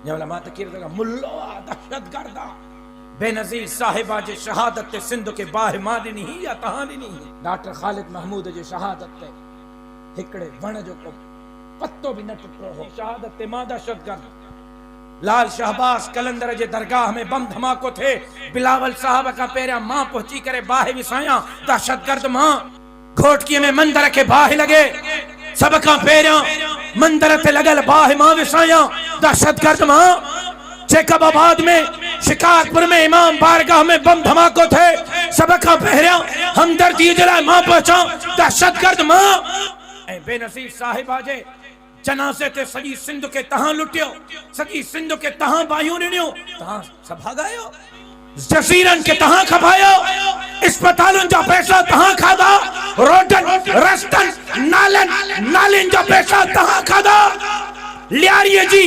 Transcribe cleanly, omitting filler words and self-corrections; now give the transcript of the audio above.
उलमा तकीर लगा मुल्लो दहशतगर्द बेनजीर साहिबा जे शहादत ते सिंध के बाहि मां ॾिनी या तहां ॾिनी। डॉक्टर खालिद महमूद जे शहादत ते हिकड़े वण जो को पत्तो भी न टुटो हो। शहादत ते मां दहशतगर्द। लाल शहबाज कलंदर जे दरगाह में बम धमाको थे। बिलावल साहब का पेरिया मां पहुंची करे बाहि विसाया दहशतगर्द मां। घोटकी में मंदिर के बाहि लगे सब का पेरिया मंदिर ते लगल बाहि मां विसाया दहशतगर्द मां। जैकबाबाद में शिकारपुर में इमाम बारगाह में बम धमाको थे। सब का पेरिया हमदर्दी जला मां पहुंचा दहशतगर्द मां। ऐं बेनजीर साहिबा जे जनाज़े ते सॼी सिंध के तहां लुटियो, सॼी सिंध के तहां बाहियूं ॾिनियो, तहां सभागायो, जज़ीरन के तहां खपायो, अस्पतालुनि जा पैसा तहां खाधा, रोडन रस्तन नालन नालिन जा पैसा तहां खाधा। लियारीअ जी